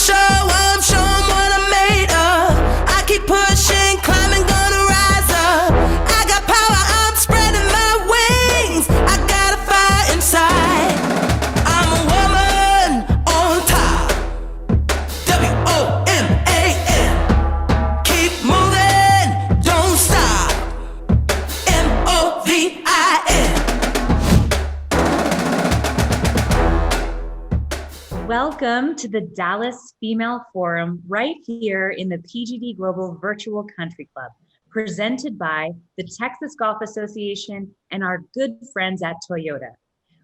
show up, show 'em what I'm made of. I keep pushing, climbing, gonna rise up. I got power, I'm spreading my wings. I got a fire inside. I'm a woman on top. WOMAN. Keep moving, don't stop. MOVIN. Welcome to the Dallas Female Forum right here in the PGD Global Virtual Country Club, presented by the Texas Golf Association and our good friends at Toyota.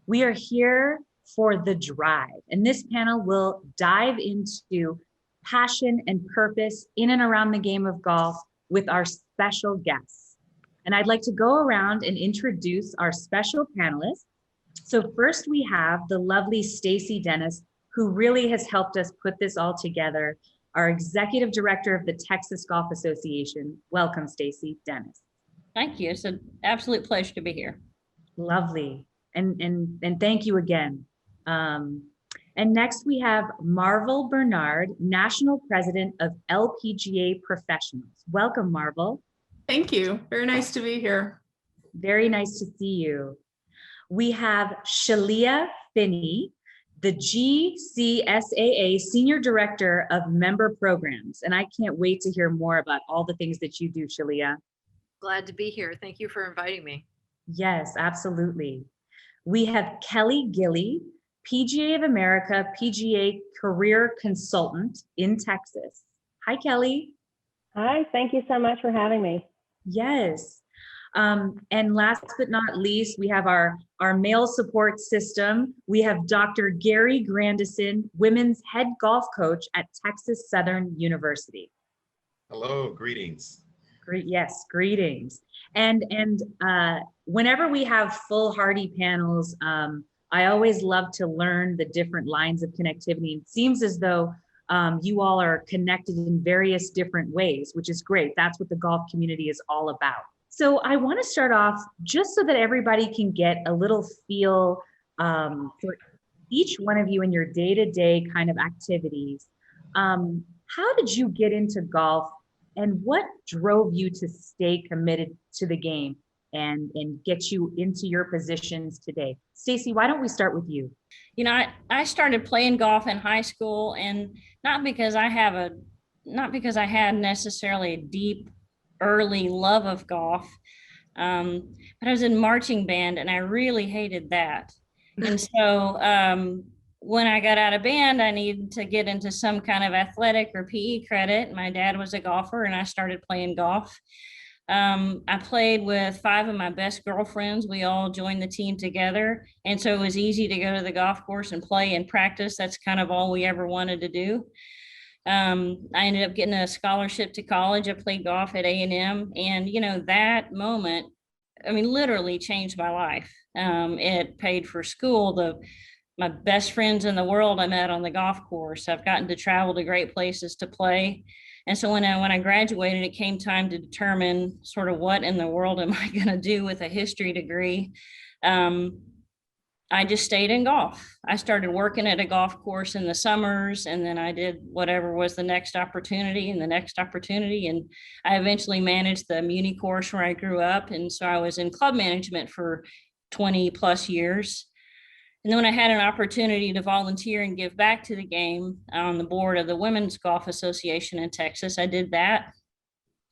We are here for the drive, and this panel will dive into passion and purpose in and around the game of golf with our special guests. And I'd like to go around and introduce our special panelists. So first we have the lovely Stacy Dennis, who really has helped us put this all together, our executive director of the Texas Golf Association. Welcome, Stacy Dennis. Thank you. It's an absolute pleasure to be here. Lovely. And thank you again. And next we have Marvol Barnard, National President of LPGA Professionals. Welcome, Marvol. Thank you. Very nice to be here. Very nice to see you. We have Shelia Finney, the GCSAA Senior Director of Member Programs. And I can't wait to hear more about all the things that you do, Shelia. Glad to be here. Thank you for inviting me. Yes, absolutely. We have Kelly Gilley, PGA of America, PGA Career Consultant in Texas. Hi, Kelly. Hi, thank you so much for having me. Yes. And last but not least, we have our male support system. We have Dr. Gary Grandison, women's head golf coach at Texas Southern University. Hello, greetings. Yes, greetings. And whenever we have full hardy panels, I always love to learn the different lines of connectivity. It seems as though you all are connected in various different ways, which is great. That's what the golf community is all about. So I want to start off just so that everybody can get a little feel for each one of you in your day-to-day kind of activities. How did you get into golf, and what drove you to stay committed to the game and get you into your positions today? Stacy, why don't we start with you? You know, I started playing golf in high school, and not because I had necessarily a deep early love of golf, but I was in marching band and I really hated that. And so when I got out of band, I needed to get into some kind of athletic or PE credit. My dad was a golfer and I started playing golf. I played with 5 of my best girlfriends. We all joined the team together. And so it was easy to go to the golf course and play and practice. That's kind of all we ever wanted to do. I ended up getting a scholarship to college. I played golf at A&M, and you know, that moment, I mean, literally changed my life. It paid for school. My best friends in the world I met on the golf course. I've gotten to travel to great places to play. And so when I graduated, it came time to determine sort of what in the world am I going to do with a history degree. I just stayed in golf. I started working at a golf course in the summers, and then I did whatever was the next opportunity and the next opportunity. And I eventually managed the Muni course where I grew up. And so I was in club management for 20 plus years. And then when I had an opportunity to volunteer and give back to the game on the board of the Women's Golf Association in Texas, I did that.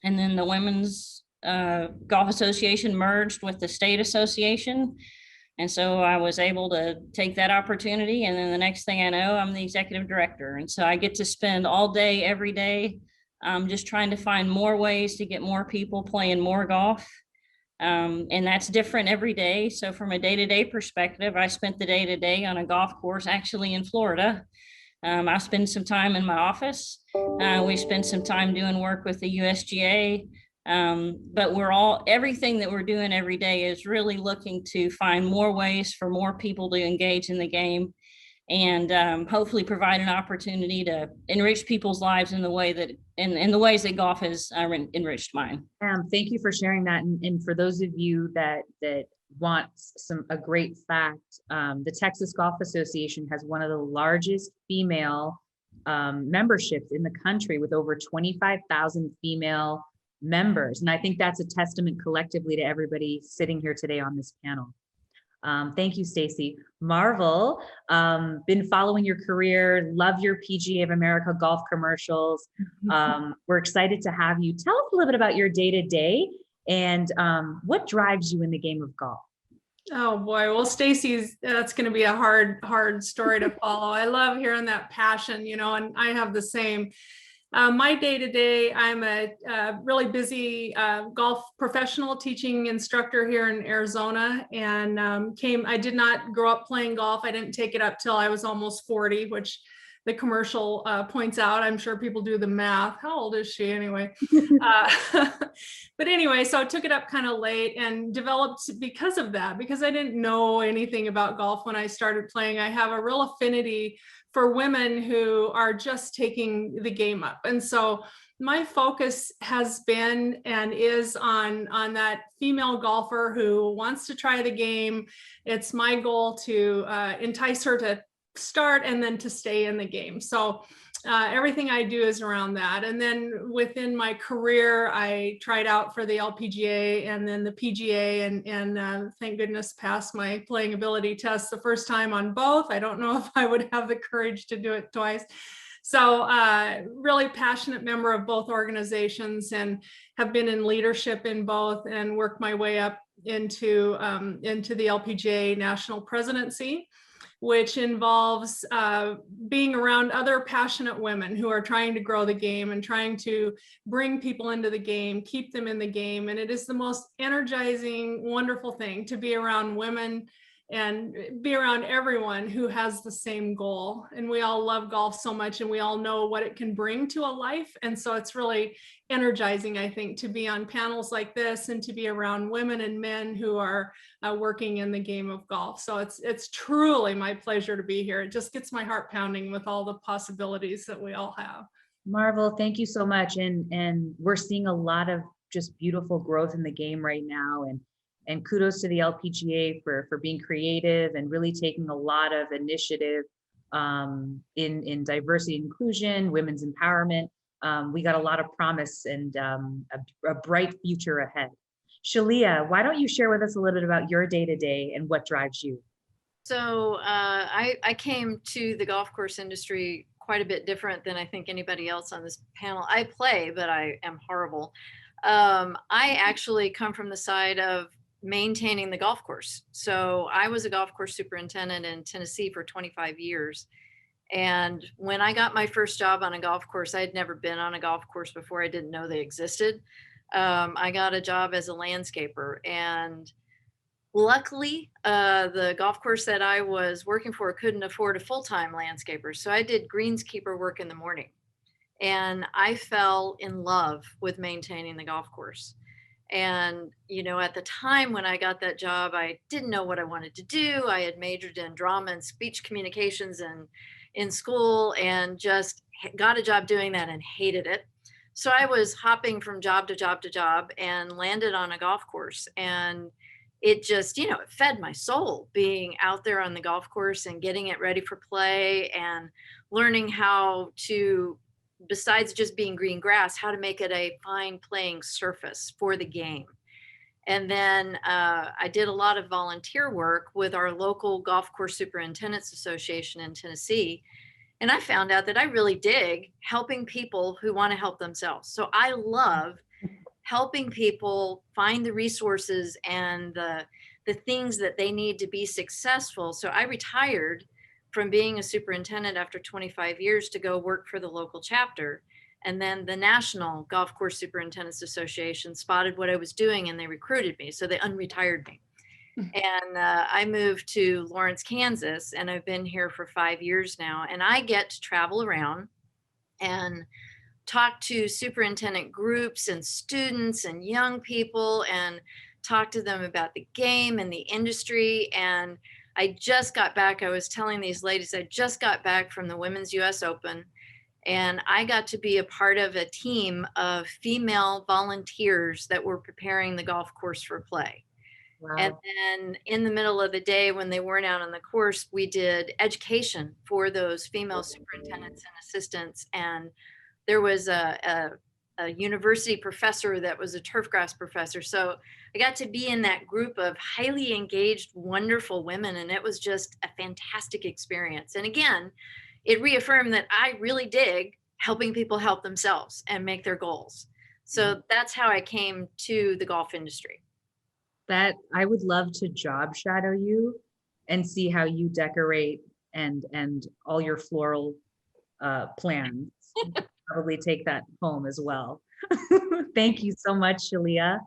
And then the Women's Golf Association merged with the state association. And so I was able to take that opportunity. And then the next thing I know, I'm the executive director. And so I get to spend all day, every day, just trying to find more ways to get more people playing more golf. And that's different every day. So from a day-to-day perspective, I spent the day-to-day on a golf course, actually in Florida. I spend some time in my office. We spend some time doing work with the USGA. But everything that we're doing every day is really looking to find more ways for more people to engage in the game, and hopefully provide an opportunity to enrich people's lives in the way that, in the ways that golf has enriched mine. Thank you for sharing that. And for those of you that want a great fact, the Texas Golf Association has one of the largest female memberships in the country with over 25,000 female members. And I think that's a testament collectively to everybody sitting here today on this panel. Thank you, Stacy. Marvol, been following your career, love your PGA of America golf commercials. We're excited to have you. Tell us a little bit about your day-to-day and what drives you in the game of golf. Oh boy, well, Stacy's, that's going to be a hard story to follow. I love hearing that passion, you know, and I have the same. My day-to-day, I'm a really busy golf professional teaching instructor here in Arizona, and I did not grow up playing golf. I didn't take it up till I was almost 40, which the commercial points out. I'm sure people do the math. How old is she anyway? But anyway, so I took it up kind of late and developed because of that, because I didn't know anything about golf when I started playing. I have a real affinity for women who are just taking the game up. And so my focus has been and is on that female golfer who wants to try the game. It's my goal to entice her to start and then to stay in the game. So everything I do is around that. And then within my career, I tried out for the LPGA and then the PGA, and thank goodness passed my playing ability test the first time on both. I don't know if I would have the courage to do it twice. So really passionate member of both organizations and have been in leadership in both and worked my way up into the LPGA national presidency, which involves being around other passionate women who are trying to grow the game and trying to bring people into the game, keep them in the game. And it is the most energizing, wonderful thing to be around women and be around everyone who has the same goal. And we all love golf so much, and we all know what it can bring to a life. And so it's really energizing, I think, to be on panels like this and to be around women and men who are working in the game of golf. So it's truly my pleasure to be here. It just gets my heart pounding with all the possibilities that we all have. Marvol, thank you so much. And we're seeing a lot of just beautiful growth in the game right now. And kudos to the LPGA for being creative and really taking a lot of initiative in diversity and inclusion, women's empowerment. We got a lot of promise and a bright future ahead. Shelia, why don't you share with us a little bit about your day-to-day and what drives you? So I came to the golf course industry quite a bit different than I think anybody else on this panel. I play, but I am horrible. I actually come from the side of maintaining the golf course. So I was a golf course superintendent in Tennessee for 25 years. And when I got my first job on a golf course, I had never been on a golf course before. I didn't know they existed. I got a job as a landscaper, and luckily the golf course that I was working for couldn't afford a full-time landscaper. So I did greenskeeper work in the morning, and I fell in love with maintaining the golf course. And, you know, at the time when I got that job, I didn't know what I wanted to do. I had majored in drama and speech communications and in school, and just got a job doing that and hated it. So I was hopping from job to job to job and landed on a golf course. And it just, you know, it fed my soul being out there on the golf course and getting it ready for play and learning how to, besides just being green grass, how to make it a fine playing surface for the game. And then I did a lot of volunteer work with our local Golf Course Superintendents Association in Tennessee. And I found out that I really dig helping people who want to help themselves. So I love helping people find the resources and the things that they need to be successful. So I retired from being a superintendent after 25 years to go work for the local chapter. And then the National Golf Course Superintendents Association spotted what I was doing, and they recruited me. So they unretired me. And I moved to Lawrence, Kansas, and I've been here for 5 years now. And I get to travel around and talk to superintendent groups and students and young people and talk to them about the game and the industry. And I just got back, I was telling these ladies, I just got back from the Women's US Open, and I got to be a part of a team of female volunteers that were preparing the golf course for play. Wow. And then in the middle of the day when they weren't out on the course, we did education for those female superintendents and assistants. And there was a university professor that was a turfgrass professor. So I got to be in that group of highly engaged, wonderful women. And it was just a fantastic experience. And again, it reaffirmed that I really dig helping people help themselves and make their goals. So that's how I came to the golf industry. That I would love to job shadow you and see how you decorate and all your floral plans. Probably take that home as well. Thank you so much, Shelia.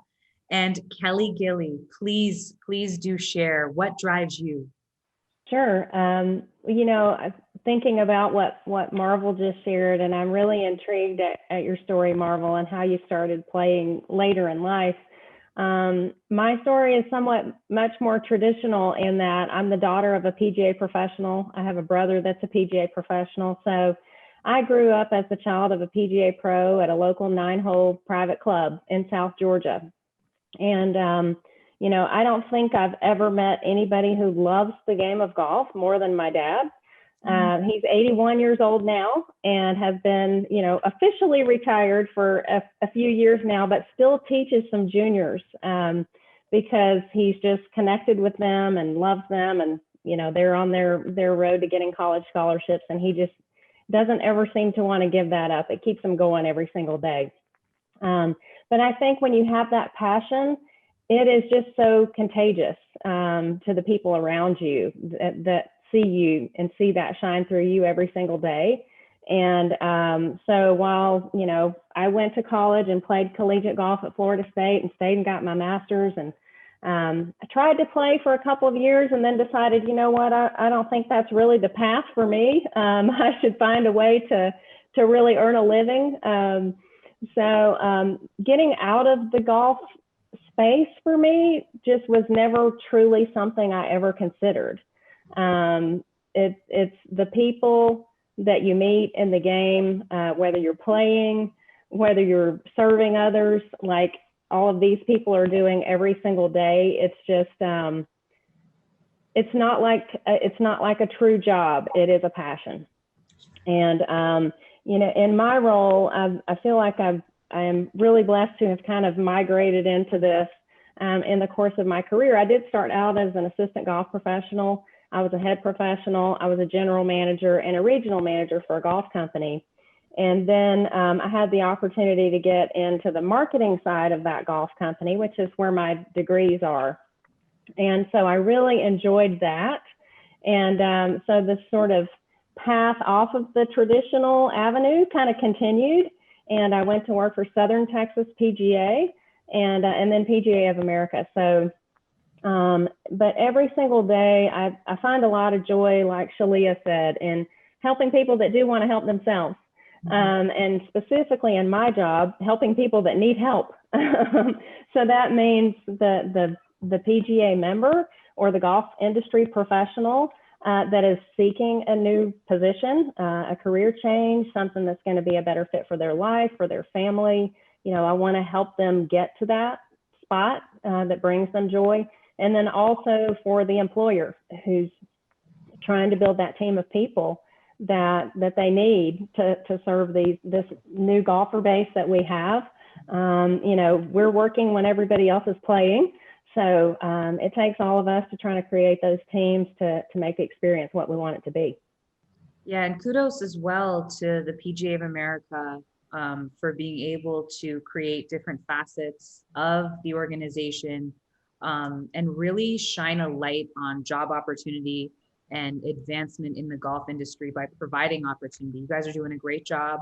And Kelly Gilley, please do share what drives you. Sure. Thinking about what Marvol just shared, and I'm really intrigued at your story, Marvol, and how you started playing later in life. My story is somewhat much more traditional in that I'm the daughter of a PGA professional. I have a brother that's a PGA professional. So I grew up as the child of a PGA pro at a local 9-hole private club in South Georgia. And, I don't think I've ever met anybody who loves the game of golf more than my dad. He's 81 years old now and has been, officially retired for a few years now, but still teaches some juniors because he's just connected with them and loves them. And, they're on their road to getting college scholarships. And he just doesn't ever seem to want to give that up. It keeps him going every single day. But I think when you have that passion, it is just so contagious to the people around you that see you and see that shine through you every single day. And so while, I went to college and played collegiate golf at Florida State and stayed and got my master's, and I tried to play for a couple of years and then decided, I don't think that's really the path for me. I should find a way to really earn a living. So getting out of the golf space for me just was never truly something I ever considered. It's the people that you meet in the game, whether you're playing, whether you're serving others, like all of these people are doing every single day. It's just, it's not like a true job. It is a passion. And, in my role, I feel like I am really blessed to have kind of migrated into this in the course of my career. I did start out as an assistant golf professional. I was a head professional. I was a general manager and a regional manager for a golf company. And then I had the opportunity to get into the marketing side of that golf company, which is where my degrees are. And so I really enjoyed that. And so this sort of path off of the traditional avenue kind of continued. And I went to work for Southern Texas PGA and then PGA of America. So, but every single day I find a lot of joy, like Shelia said, in helping people that do want to help themselves. And specifically in my job, helping people that need help. So that means the PGA member or the golf industry professional that is seeking a new position, a career change, something that's going to be a better fit for their life, for their family. I want to help them get to that spot that brings them joy. And then also for the employer who's trying to build that team of people that they need to serve this new golfer base that we have. We're working when everybody else is playing. So it takes all of us to try to create those teams to make the experience what we want it to be. Yeah, and kudos as well to the PGA of America for being able to create different facets of the organization and really shine a light on job opportunity and advancement in the golf industry by providing opportunity. You guys are doing a great job.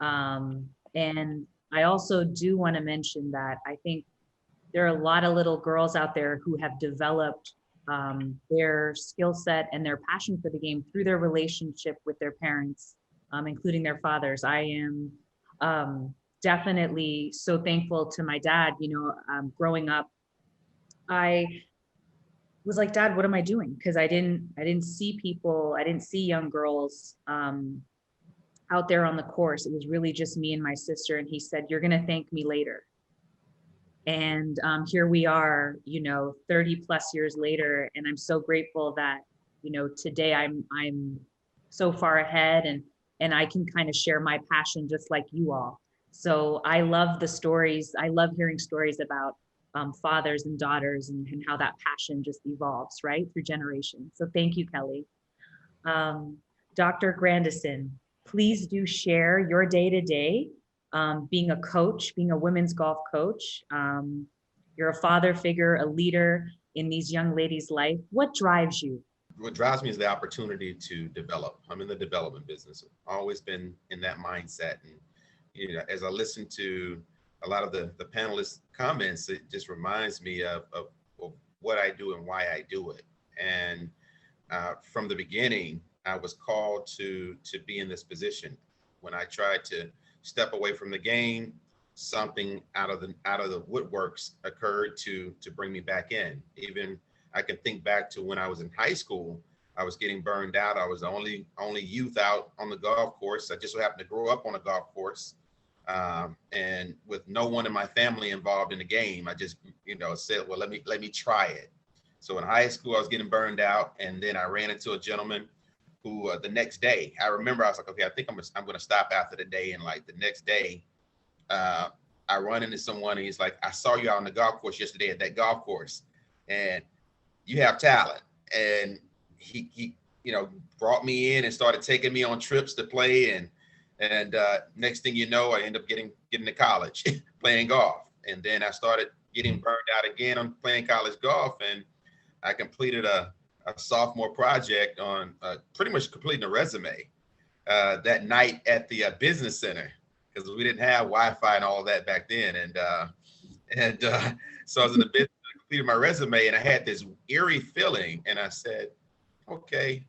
And I also do want to mention that I think there are a lot of little girls out there who have developed their skill set and their passion for the game through their relationship with their parents, including their fathers. I am definitely so thankful to my dad. Growing up, I was like, Dad, what am I doing? Because I didn't see people, I didn't see young girls out there on the course. It was really just me and my sister. And he said, you're going to thank me later. And here we are, 30 plus years later, and I'm so grateful that, today I'm so far ahead, and I can kind of share my passion just like you all. So I love the stories. I love hearing stories about fathers and daughters, and how that passion just evolves, right, through generations. So thank you, Kelly. Dr. Grandison, please do share your day-to-day, being a coach, being a women's golf coach. You're a father figure, a leader in these young ladies' life. What drives you? What drives me is the opportunity to develop. I'm in the development business. I've always been in that mindset. And, as I listen to a lot of the panelists' comments, it just reminds me of what I do and why I do it. And from the beginning, I was called to be in this position. When I tried to step away from the game, something out of the woodworks occurred to bring me back in. Even I can think back to when I was in high school, I was getting burned out. I was the only youth out on the golf course. I just so happened to grow up on a golf course. And with no one in my family involved in the game, I just, said, well, let me try it. So in high school, I was getting burned out, and then I ran into a gentleman who the next day, I remember I was like, okay, I think I'm going to stop after the day. And like the next day, I run into someone, and he's like, I saw you out on the golf course yesterday at that golf course, and you have talent. And he brought me in and started taking me on trips to play. And next thing you know, I end up getting to college playing golf. And then I started getting burned out again on playing college golf. And I completed a sophomore project on pretty much completing a resume that night at the business center, because we didn't have Wi-Fi and all of that back then. And so I was in the business, I completed my resume, and I had this eerie feeling. And I said, okay,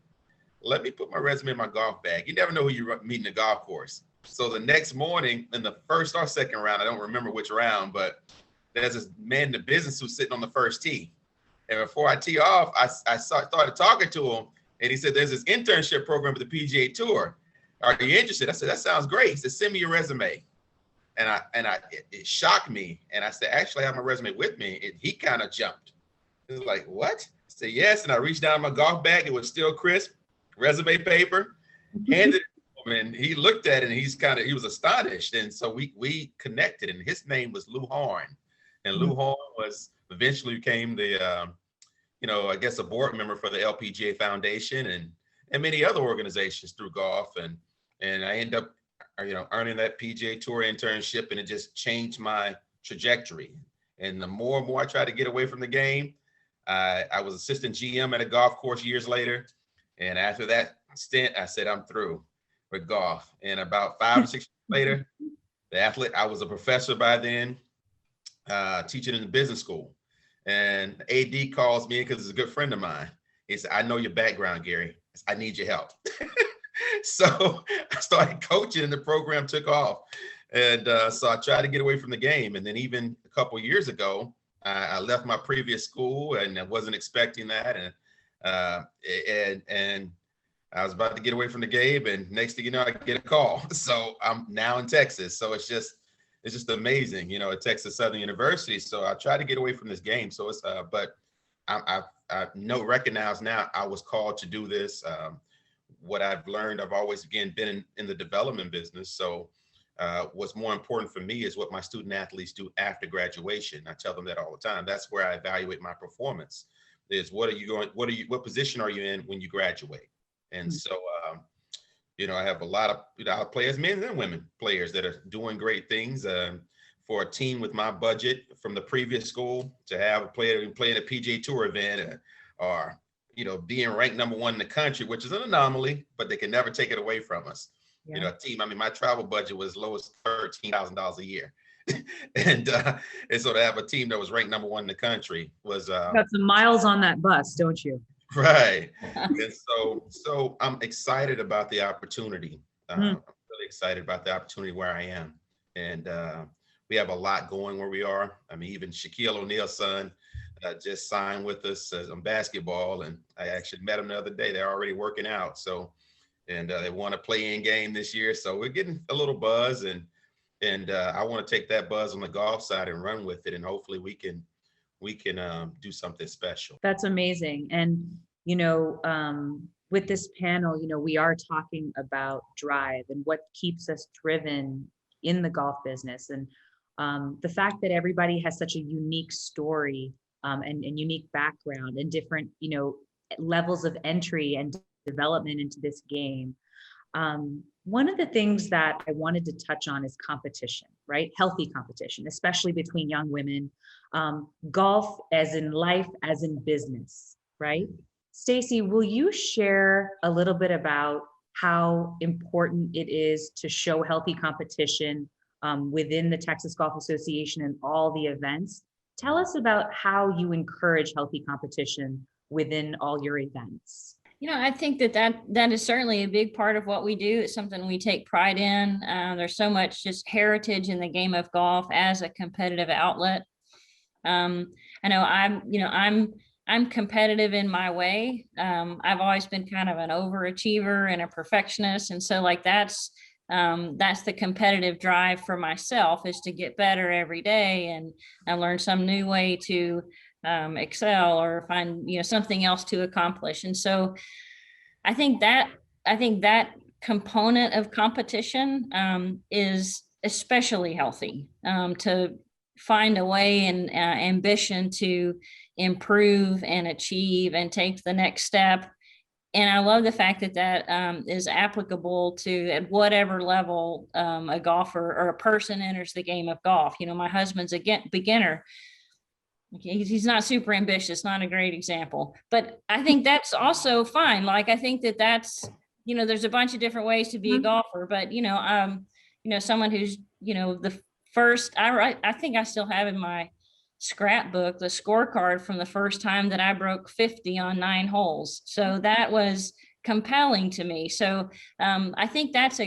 let me put my resume in my golf bag. You never know who you meet in the golf course. So the next morning, in the first or second round, I don't remember which round, but there's this man in the business who's sitting on the first tee. And before I tee off, I started talking to him, and he said, there's this internship program with the PGA Tour. Are you interested? I said, that sounds great. He said, send me your resume. And it shocked me. And I said, actually, I have my resume with me. He kind of jumped. He was like, what? I said, yes. And I reached down in my golf bag. It was still crisp, resume paper, handed it to him. And he looked at it, and he was astonished. And so we connected, and his name was Lou Horn. And Lou Horn eventually became the, I guess, a board member for the LPGA Foundation and many other organizations through golf. And I ended up, earning that PGA Tour internship, and it just changed my trajectory. And the more and more I tried to get away from the game, I was assistant GM at a golf course years later. And after that stint, I said, I'm through with golf. And about 5 or 6 years later, I was a professor by then, teaching in the business school. And AD calls me in because he's a good friend of mine. He said, I know your background, Gary. I need your help. So I started coaching, and the program took off. And so I tried to get away from the game. And then even a couple of years ago, I left my previous school, and I wasn't expecting that. And I was about to get away from the game, and next thing you know, I get a call. So I'm now in Texas. So it's just amazing, at Texas Southern University. So I try to get away from this game. So it's, but I recognize now I was called to do this. What I've learned, I've always, again, been in the development business. So what's more important for me is what my student athletes do after graduation. I tell them that all the time. That's where I evaluate my performance, is what position are you in when you graduate? And so, I have a lot of players, men and women players, that are doing great things. For a team with my budget from the previous school to have a player playing a PGA Tour event, or being ranked -- in the country, which is an anomaly, but they can never take it away from us. Yeah. A team. My travel budget was as low as $13,000 a year, and so to have a team that was ranked #1 in the country was. Got some miles on that bus, don't you? Right. And so I'm excited about the opportunity. I'm really excited about the opportunity where I am. And we have a lot going where we are. Even Shaquille O'Neal's son just signed with us on basketball. And I actually met him the other day. They're already working out. So, and they want to play in game this year. So we're getting a little buzz. And And I want to take that buzz on the golf side and run with it. And hopefully we can do something special. That's amazing. And, with this panel, we are talking about drive and what keeps us driven in the golf business. And the fact that everybody has such a unique story and unique background and different, levels of entry and development into this game. One of the things that I wanted to touch on is competition, right? Healthy competition, especially between young women. Golf as in life, as in business, right? Stacy, will you share a little bit about how important it is to show healthy competition within the Texas Golf Association and all the events? Tell us about how you encourage healthy competition within all your events. I think that is certainly a big part of what we do. It's something we take pride in. There's so much just heritage in the game of golf as a competitive outlet. I know I'm competitive in my way. I've always been kind of an overachiever and a perfectionist. And so that's the competitive drive for myself, is to get better every day and learn some new way to excel or find, something else to accomplish. And so I think that component of competition is especially healthy, to find a way and ambition to improve and achieve and take the next step. And I love the fact that is applicable to at whatever level a golfer or a person enters the game of golf. My husband's a beginner. He's not super ambitious, not a great example, but I think that's also fine. Like, I think that's, there's a bunch of different ways to be a golfer, but, someone who's, the first, I think I still have in my scrapbook the scorecard from the first time that I broke 50 on 9 holes. So that was compelling to me. So I think that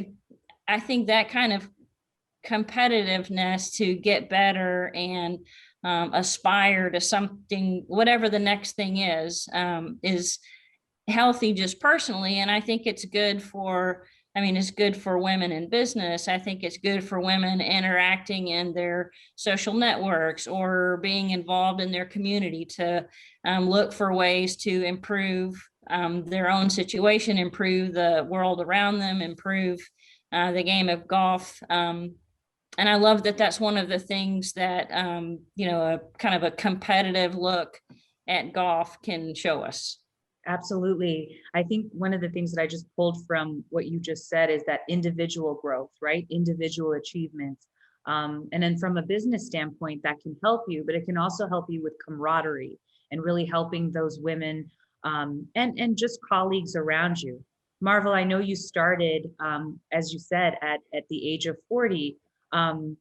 kind of competitiveness to get better and aspire to something, whatever the next thing is healthy just personally. And I think it's good for women in business. I think it's good for women interacting in their social networks or being involved in their community to look for ways to improve their own situation, improve the world around them, improve the game of golf. And I love that that's one of the things that, a kind of a competitive look at golf can show us. Absolutely. I think one of the things that I just pulled from what you just said is that individual growth, right? Individual achievements. And then from a business standpoint, that can help you, but it can also help you with camaraderie and really helping those women and just colleagues around you. Marvol, I know you started, as you said, at the age of 40. One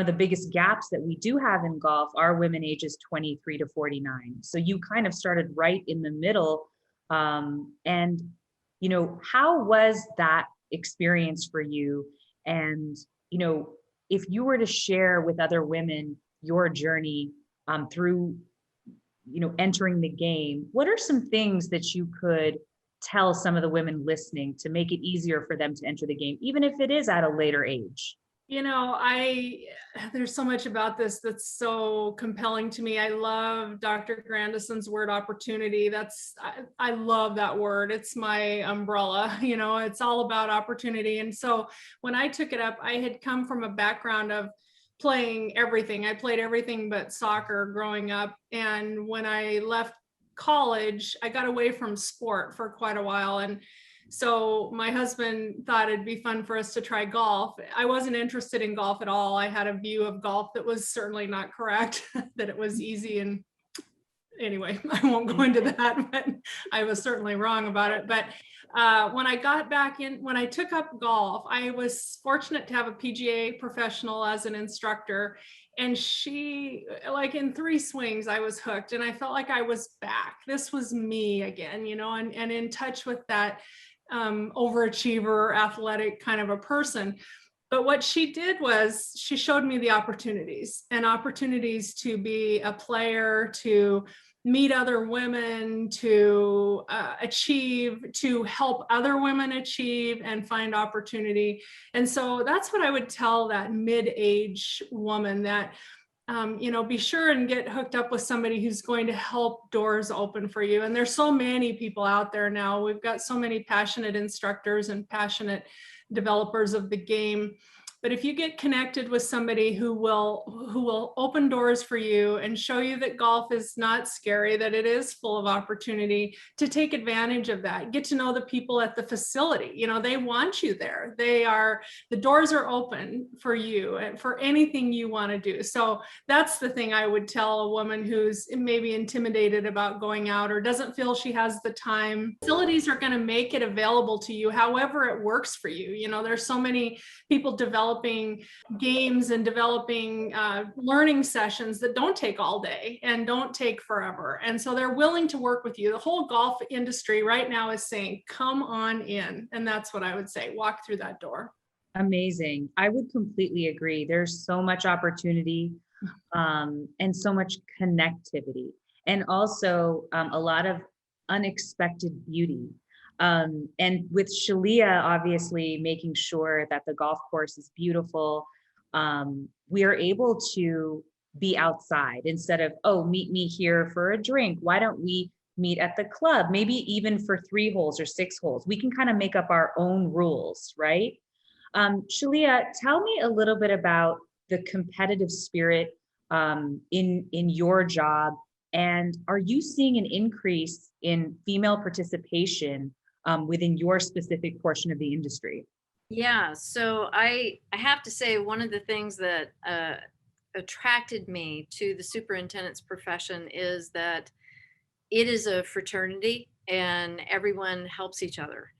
of the biggest gaps that we do have in golf are women ages 23 to 49. So you kind of started right in the middle. How was that experience for you? And, if you were to share with other women your journey through, entering the game, what are some things that you could tell some of the women listening to make it easier for them to enter the game, even if it is at a later age? There's so much about this that's so compelling to me. I love Dr. Grandison's word opportunity. I love that word. It's my umbrella, it's all about opportunity. And so when I took it up, I had come from a background of playing everything. I played everything but soccer growing up. And when I left college, I got away from sport for quite a while. And so my husband thought it'd be fun for us to try golf. I wasn't interested in golf at all. I had a view of golf that was certainly not correct, that it was easy. And anyway, I won't go into that, but I was certainly wrong about it. But when I got back in, when I took up golf, I was fortunate to have a PGA professional as an instructor. And she, like in 3 swings, I was hooked and I felt like I was back. This was me again, and in touch with that overachiever, athletic kind of a person. But what she did was she showed me the opportunities to be a player, to meet other women, to achieve, to help other women achieve and find opportunity. And so that's what I would tell that mid-age woman, that be sure and get hooked up with somebody who's going to help doors open for you. And there's so many people out there now. We've got so many passionate instructors and passionate developers of the game. But if you get connected with somebody who will open doors for you and show you that golf is not scary, that it is full of opportunity, to take advantage of that, get to know the people at the facility. They want you there. The doors are open for you and for anything you want to do. So that's the thing I would tell a woman who's maybe intimidated about going out or doesn't feel she has the time. Facilities are going to make it available to you however it works for you. There's so many people developing games and developing learning sessions that don't take all day and don't take forever. And so they're willing to work with you. The whole golf industry right now is saying, come on in. And that's what I would say. Walk through that door. Amazing. I would completely agree. There's so much opportunity and so much connectivity, and also a lot of unexpected beauty. And with Shelia, obviously making sure that the golf course is beautiful, we are able to be outside instead of, oh, meet me here for a drink. Why don't we meet at the club? Maybe even for 3 holes or 6 holes. We can kind of make up our own rules, right? Shelia, tell me a little bit about the competitive spirit in your job, and are you seeing an increase in female participation within your specific portion of the industry? Yeah, so I have to say, one of the things that attracted me to the superintendent's profession is that it is a fraternity and everyone helps each other.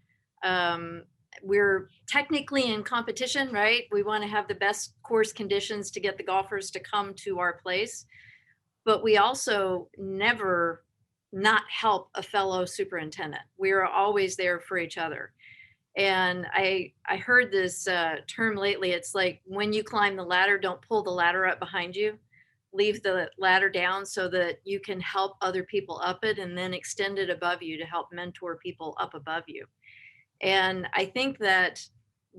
We're technically in competition, right? We want to have the best course conditions to get the golfers to come to our place, but we also never not help a fellow superintendent. We are always there for each other. And I heard this term lately. It's like, when you climb the ladder, don't pull the ladder up behind you. Leave the ladder down so that you can help other people up it, and then extend it above you to help mentor people up above you. And I think that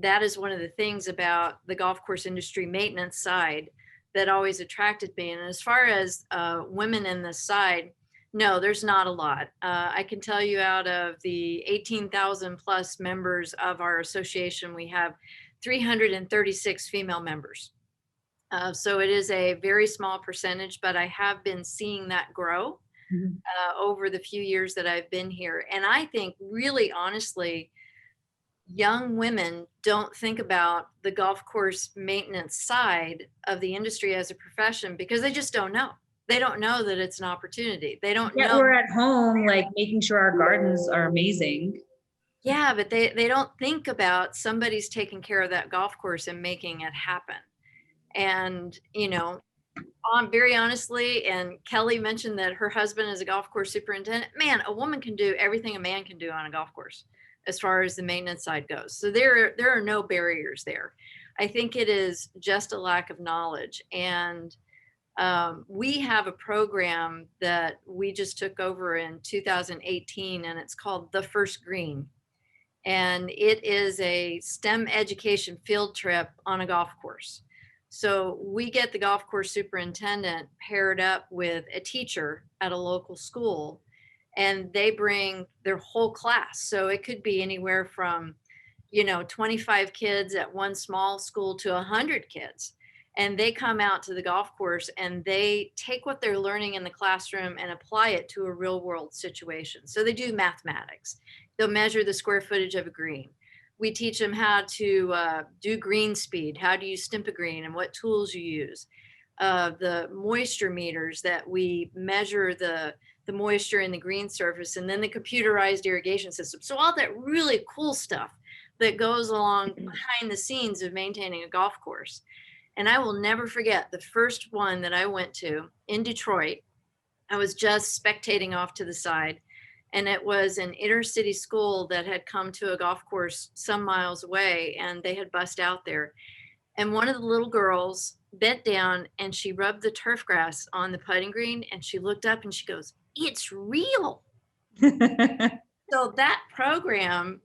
that is one of the things about the golf course industry maintenance side that always attracted me. And as far as women in this side, no, there's not a lot. I can tell you, out of the 18,000 plus members of our association, we have 336 female members. So it is a very small percentage, but I have been seeing that grow over the few years that I've been here. And I think, really honestly, young women don't think about the golf course maintenance side of the industry as a profession because they just don't know. They don't know that it's an opportunity. They don't know. We're at home, like making sure our gardens are amazing. Yeah, but they don't think about somebody's taking care of that golf course and making it happen. And, very honestly, and Kelly mentioned that her husband is a golf course superintendent. Man, a woman can do everything a man can do on a golf course as far as the maintenance side goes. So there are no barriers there. I think it is just a lack of knowledge. And we have a program that we just took over in 2018, and it's called The First Green. And it is a STEM education field trip on a golf course. So we get the golf course superintendent paired up with a teacher at a local school, and they bring their whole class. So it could be anywhere from, 25 kids at one small school to 100 kids. And they come out to the golf course and they take what they're learning in the classroom and apply it to a real world situation. So they do mathematics. They'll measure the square footage of a green. We teach them how to do green speed. How do you stimp a green and what tools you use? The moisture meters that we measure the moisture in the green surface, and then the computerized irrigation system. So all that really cool stuff that goes along behind the scenes of maintaining a golf course. And I will never forget the first one that I went to in Detroit. I was just spectating off to the side, and it was an inner city school that had come to a golf course some miles away, and they had bussed out there. And one of the little girls bent down and she rubbed the turf grass on the putting green, and she looked up and she goes, it's real. So that program,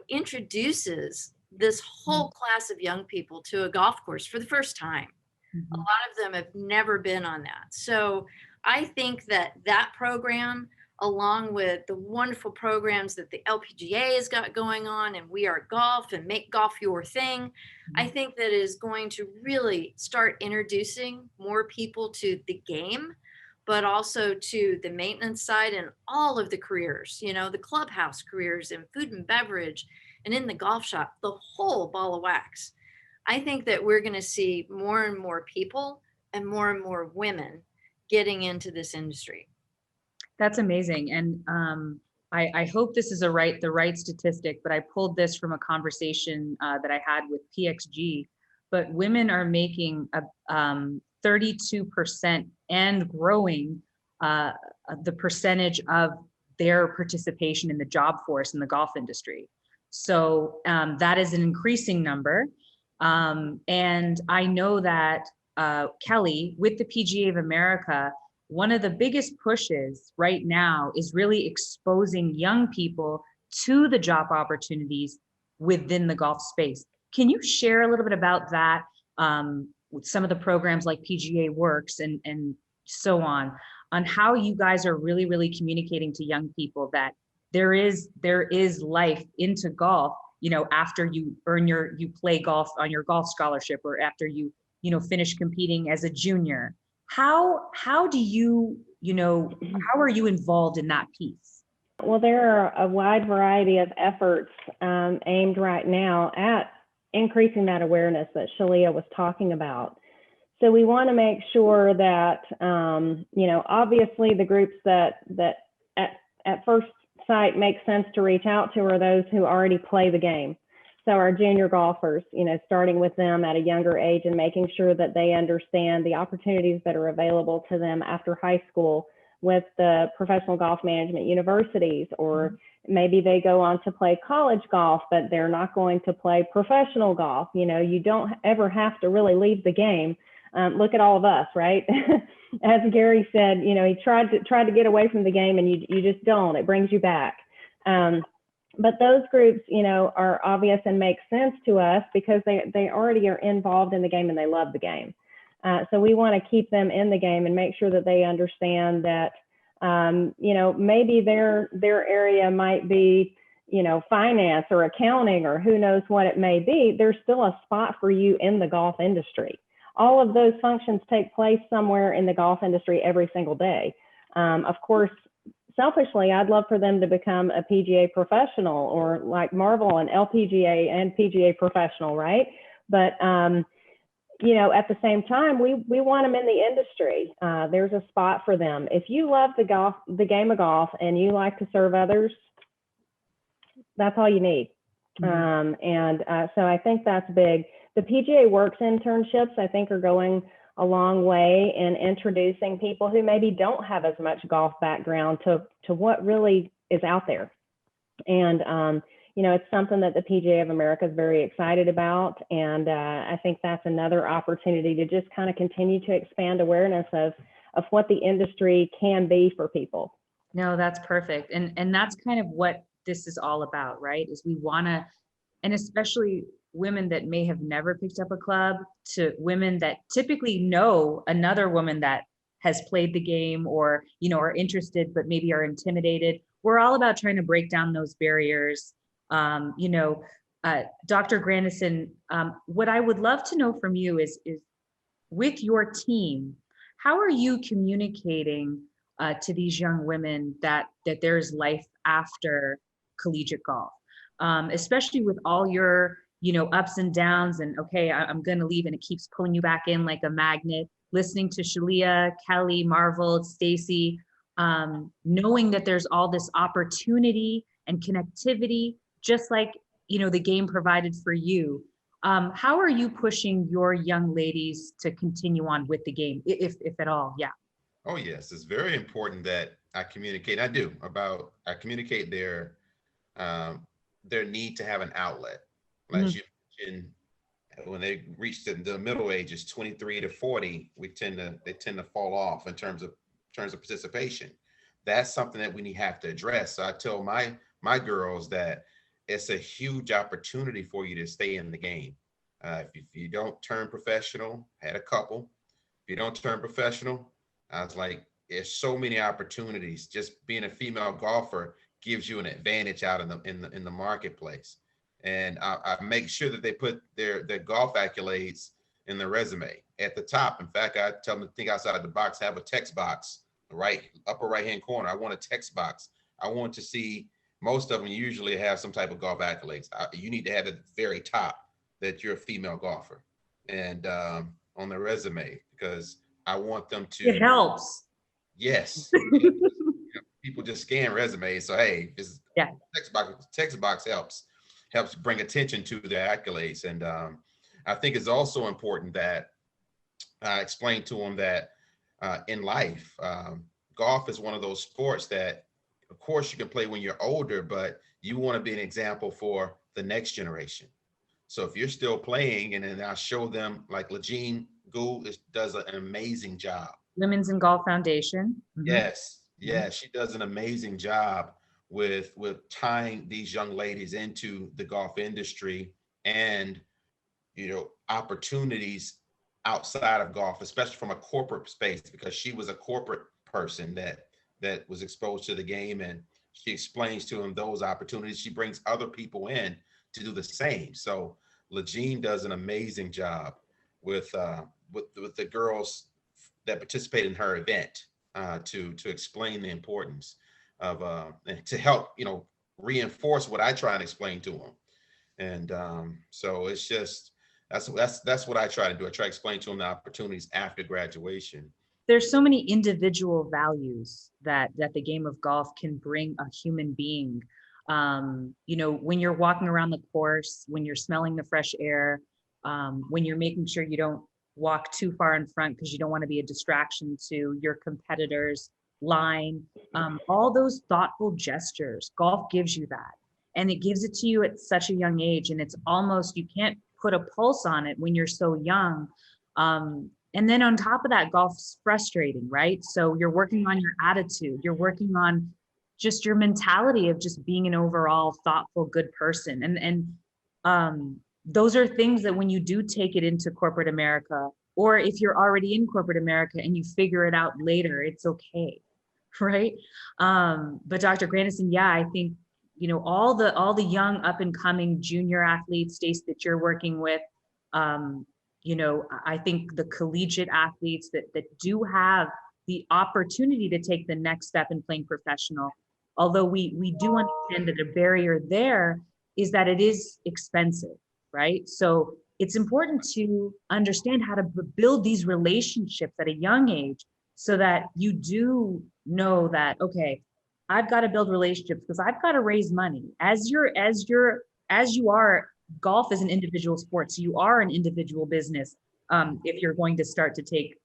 introduces this whole class of young people to a golf course for the first time. A lot of them have never been on that. So I think that program, along with the wonderful programs that the LPGA has got going on, and We Are Golf and Make Golf Your Thing, I think that is going to really start introducing more people to the game, but also to the maintenance side and all of the careers, the clubhouse careers and food and beverage and in the golf shop, the whole ball of wax. I think that we're going to see more and more people and more women getting into this industry. That's amazing. And I hope this is the right statistic, but I pulled this from a conversation that I had with PXG, but women are making 32% and growing the percentage of their participation in the job force in the golf industry. So that is an increasing number. And I know that Kelly, with the PGA of America, one of the biggest pushes right now is really exposing young people to the job opportunities within the golf space. Can you share a little bit about that with some of the programs like PGA Works and so on how you guys are really communicating to young people that there is life into golf, after you you play golf on your golf scholarship, or after you finish competing as a junior? How do you, how are you involved in that piece? Well, there are a wide variety of efforts aimed right now at increasing that awareness that Shelia was talking about. So we want to make sure that, obviously the groups that at first sight make sense to reach out to are those who already play the game. So our junior golfers, starting with them at a younger age and making sure that they understand the opportunities that are available to them after high school with the professional golf management universities, or maybe they go on to play college golf, but they're not going to play professional golf. You don't ever have to really leave the game. Look at all of us, right? As Gary said, he tried to get away from the game, and you just don't. It brings you back. But those groups, are obvious and make sense to us because they already are involved in the game and they love the game. So we want to keep them in the game and make sure that they understand that, maybe their area might be, finance or accounting or who knows what it may be. There's still a spot for you in the golf industry. All of those functions take place somewhere in the golf industry every single day. Of course, selfishly, I'd love for them to become a PGA professional, or like Marvol, an LPGA and PGA professional, right? But, at the same time, we want them in the industry. There's a spot for them. If you love the game of golf and you like to serve others, that's all you need. So I think that's big. The PGA Works internships, I think, are going a long way in introducing people who maybe don't have as much golf background to what really is out there. And, it's something that the PGA of America is very excited about. And I think that's another opportunity to just kind of continue to expand awareness of what the industry can be for people. No, that's perfect. And that's kind of what this is all about, right? Is we want to, and especially women that may have never picked up a club, to women that typically know another woman that has played the game, or, are interested, but maybe are intimidated. We're all about trying to break down those barriers. Dr. Grandison, what I would love to know from you is with your team, how are you communicating to these young women that there's life after collegiate golf, especially with all your ups and downs, and okay, I'm going to leave, and it keeps pulling you back in like a magnet, listening to Shelia, Kelly, Marvol, Stacy, knowing that there's all this opportunity and connectivity, just like, the game provided for you. How are you pushing your young ladies to continue on with the game, if at all? Yeah. Oh, yes. It's very important that I communicate. I communicate their need to have an outlet. As you mentioned, when they reach the middle ages, 23 to 40, they tend to fall off in terms of participation. that's something that we have to address. So I tell my girls that it's a huge opportunity for you to stay in the game. If you don't turn professional, had a couple. If you don't turn professional, I was like, there's so many opportunities. Just being a female golfer gives you an advantage out in the marketplace. And I make sure that they put their golf accolades in the resume at the top. In fact, I tell them to think outside the box, have a text box, upper right hand corner. I want a text box. I want to see, most of them usually have some type of golf accolades. You need to have at the very top that you're a female golfer, and on the resume, because I want them to. It helps. Yes. People just scan resumes. So hey, this text box helps bring attention to their accolades. And I think it's also important that I explain to them that in life, golf is one of those sports that, of course, you can play when you're older, but you want to be an example for the next generation. So if you're still playing, and then I show them, like Lejean Gould does an amazing job. Women's in Golf Foundation. Mm-hmm. Yes, she does an amazing job with tying these young ladies into the golf industry and, opportunities outside of golf, especially from a corporate space, because she was a corporate person that was exposed to the game, and she explains to them those opportunities. She brings other people in to do the same. So Lejean does an amazing job with the girls that participate in her event to explain the importance of to help reinforce what I try and explain to them. And so it's just that's what I try to do. I try to explain to them the opportunities after graduation. There's so many individual values that the game of golf can bring a human being. When you're walking around the course, when you're smelling the fresh air, when you're making sure you don't walk too far in front because you don't want to be a distraction to your competitors' line, all those thoughtful gestures, golf gives you that. And it gives it to you at such a young age. And it's almost, you can't put a pulse on it when you're so young. And then on top of that, golf's frustrating, right? So you're working on your attitude, you're working on just your mentality of just being an overall thoughtful, good person. And those are things that when you do take it into corporate America, or if you're already in corporate America and you figure it out later, it's okay, right? But Dr. Grandison, I think, all the young up and coming junior athletes, Stace, that you're working with, I think the collegiate athletes that do have the opportunity to take the next step in playing professional, although we do understand that a barrier there is that it is expensive, right? So it's important to understand how to build these relationships at a young age so that you do know that, okay, I've got to build relationships because I've got to raise money. As you are, golf is an individual sport, so you are an individual business if you're going to start to take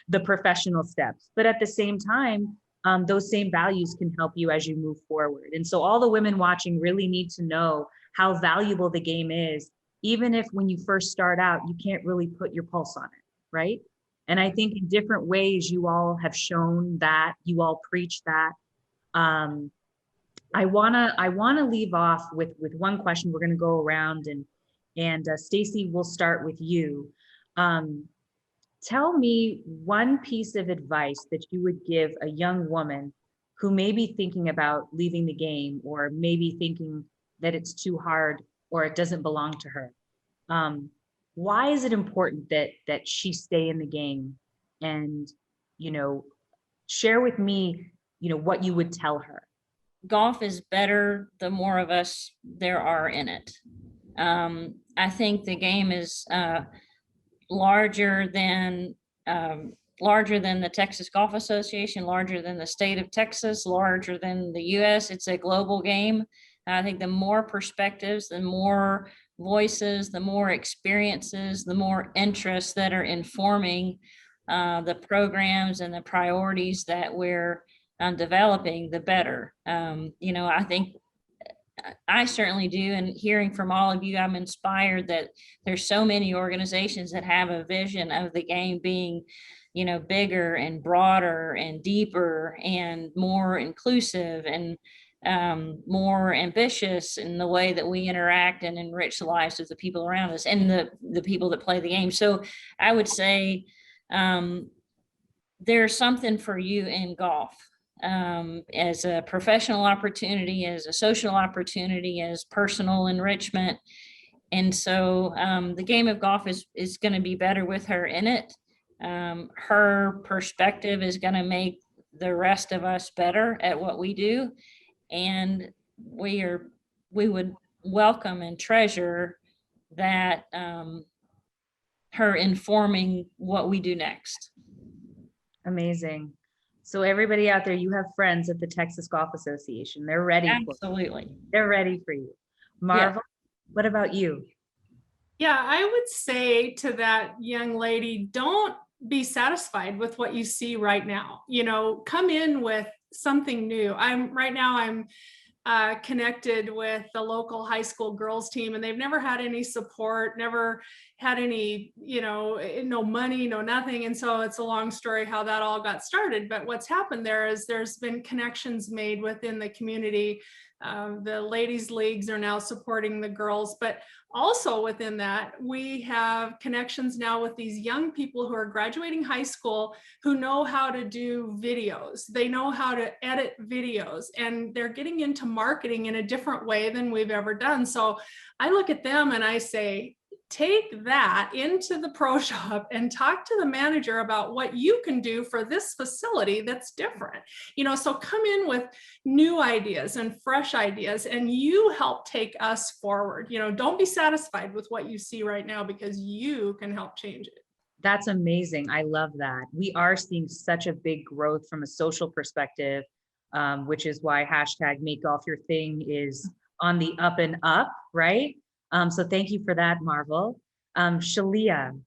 the professional steps. But at the same time, those same values can help you as you move forward. And so all the women watching really need to know how valuable the game is, even if when you first start out, you can't really put your pulse on it, right? And I think in different ways, you all have shown that, you all preach that. I wanna leave off with one question. We're gonna go around and Stacy, we'll start with you. Tell me one piece of advice that you would give a young woman who may be thinking about leaving the game, or maybe thinking that it's too hard or it doesn't belong to her. Why is it important that she stay in the game? And, share with me, what you would tell her. Golf is better the more of us there are in it. I think the game is larger than the Texas Golf Association, larger than the state of Texas, larger than the US. It's a global game. I think the more perspectives, the more voices, the more experiences, the more interests that are informing the programs and the priorities that we're developing, the better. I think I certainly do. And hearing from all of you, I'm inspired that there's so many organizations that have a vision of the game being bigger and broader and deeper and more inclusive and more ambitious in the way that we interact and enrich the lives of the people around us and the people that play the game. So I would say there's something for you in golf as a professional opportunity, as a social opportunity, as personal enrichment. And so the game of golf is going to be better with her in it. Her perspective is going to make the rest of us better at what we do. And we would welcome and treasure that her informing what we do next. Amazing. So everybody out there, you have friends at the Texas Golf Association. They're ready. Absolutely. They're ready for you. Marvol, what about you? Yeah, I would say to that young lady, don't be satisfied with what you see right now. Come in with something new. I'm connected with the local high school girls team, and they've never had any support, never had any, no money, no nothing. And so it's a long story how that all got started. But what's happened there is there's been connections made within the community. The ladies' leagues are now supporting the girls, but also within that, we have connections now with these young people who are graduating high school who know how to do videos. They know how to edit videos, and they're getting into marketing in a different way than we've ever done. So I look at them and I say, take that into the pro shop and talk to the manager about what you can do for this facility that's different. So come in with new ideas and fresh ideas, and you help take us forward. Don't be satisfied with what you see right now, because you can help change it. That's amazing. I love that. We are seeing such a big growth from a social perspective, which is why hashtag Make Golf Your Thing is on the up and up, right? So thank you for that, Marvol. Shelia,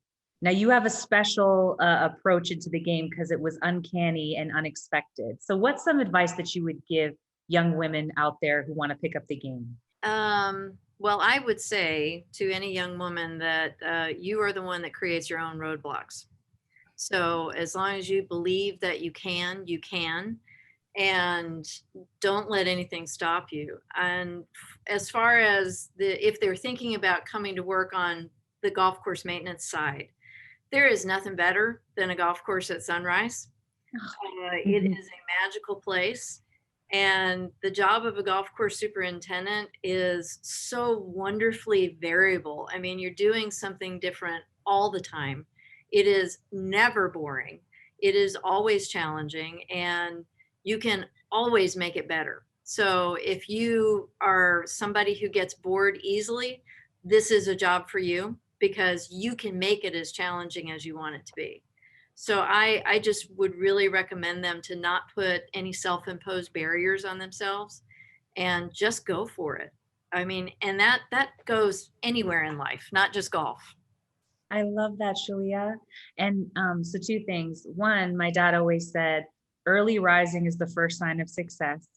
now you have a special approach into the game because it was uncanny and unexpected. So what's some advice that you would give young women out there who want to pick up the game? Well, I would say to any young woman that you are the one that creates your own roadblocks. So as long as you believe that you can, and don't let anything stop you. And as far as if they're thinking about coming to work on the golf course maintenance side, there is nothing better than a golf course at sunrise. It is a magical place. And the job of a golf course superintendent is so wonderfully variable. I mean, you're doing something different all the time. It is never boring. It is always challenging, and you can always make it better. So if you are somebody who gets bored easily, this is a job for you, because you can make it as challenging as you want it to be. So I just would really recommend them to not put any self-imposed barriers on themselves and just go for it. I mean, and that goes anywhere in life, not just golf. I love that, Shelia. And so two things. One, my dad always said, early rising is the first sign of success.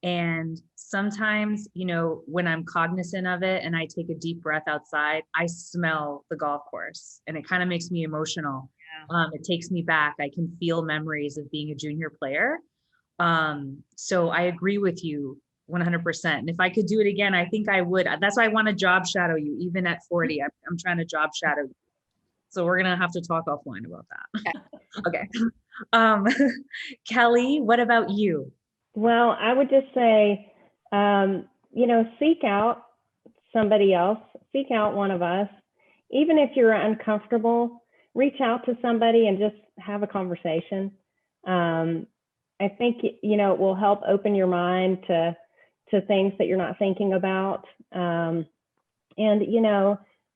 And sometimes, when I'm cognizant of it and I take a deep breath outside, I smell the golf course, and it kind of makes me emotional. Yeah. It takes me back. I can feel memories of being a junior player. So I agree with you 100%. And if I could do it again, I think I would. That's why I want to job shadow you, even at 40. I'm trying to job shadow you. So we're going to have to talk offline about that. Okay. Kelly, what about you? Well, I would just say, seek out somebody else, seek out one of us. Even if you're uncomfortable, reach out to somebody and just have a conversation. I think, it will help open your mind to things that you're not thinking about.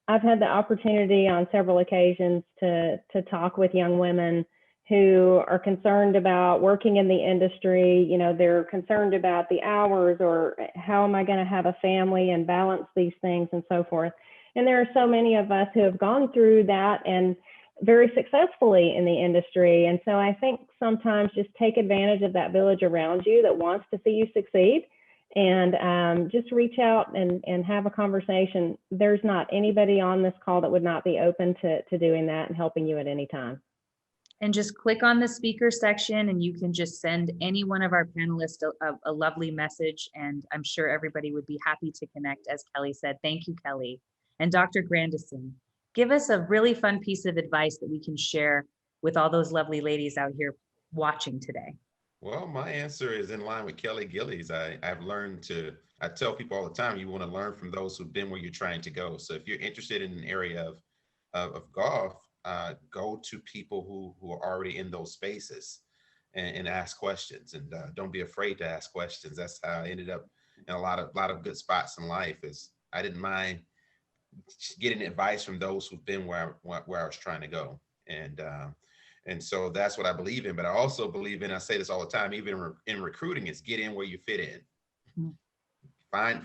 I've had the opportunity on several occasions to talk with young women who are concerned about working in the industry. They're concerned about the hours, or how am I going to have a family and balance these things and so forth. And there are so many of us who have gone through that and very successfully in the industry. And so I think sometimes just take advantage of that village around you that wants to see you succeed, and just reach out and have a conversation. There's not anybody on this call that would not be open to doing that and helping you at any time. And just click on the speaker section and you can just send any one of our panelists a lovely message. And I'm sure everybody would be happy to connect, as Kelly said. Thank you, Kelly. And Dr. Grandison, give us a really fun piece of advice that we can share with all those lovely ladies out here watching today. Well, my answer is in line with Kelly Gilley's. I've learned to, I tell people all the time, you want to learn from those who've been where you're trying to go. So if you're interested in an area of golf, go to people who are already in those spaces and ask questions, and don't be afraid to ask questions. That's how I ended up in a lot of good spots in life. Is I didn't mind getting advice from those who've been where I was trying to go. And so that's what I believe in. But I also believe in, I say this all the time, even in recruiting, it's get in where you fit in. Find,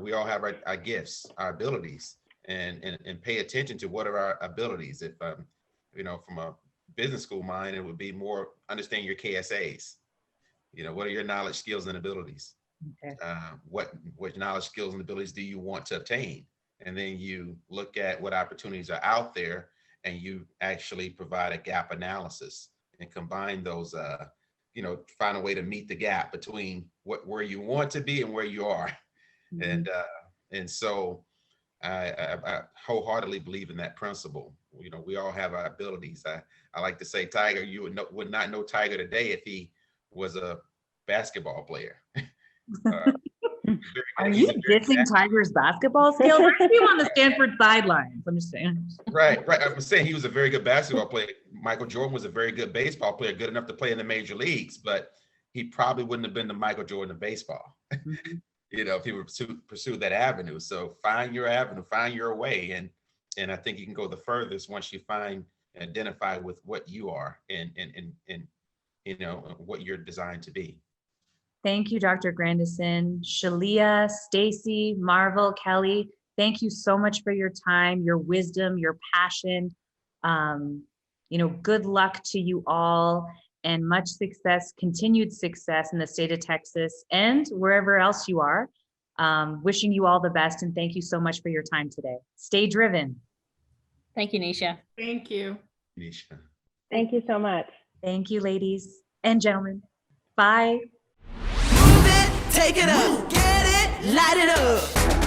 we all have our gifts, our abilities, and pay attention to what are our abilities. If, from a business school mind, it would be more understanding your KSAs. What are your knowledge, skills, and abilities? Okay. What knowledge, skills, and abilities do you want to obtain? And then you look at what opportunities are out there, and you actually provide a gap analysis and combine those, find a way to meet the gap between where you want to be and where you are. Mm-hmm. And so I wholeheartedly believe in that principle. We all have our abilities. I like to say, Tiger, you would not know Tiger today if he was a basketball player. Are you dissing Tiger's basketball skills? I see him on the Stanford sidelines. I'm just saying. Right. I'm saying he was a very good basketball player. Michael Jordan was a very good baseball player, good enough to play in the major leagues, but he probably wouldn't have been the Michael Jordan of baseball, mm-hmm. If he would pursue that avenue. So find your avenue, find your way. And I think you can go the furthest once you find and identify with what you are and what you're designed to be. Thank you, Dr. Grandison, Shelia, Stacy, Marvol, Kelly. Thank you so much for your time, your wisdom, your passion. Good luck to you all and much success, continued success in the state of Texas and wherever else you are. Wishing you all the best, and thank you so much for your time today. Stay driven. Thank you, Nisha. Thank you. Nisha. Thank you so much. Thank you, ladies and gentlemen. Bye. Move it, take it up, get it, light it up.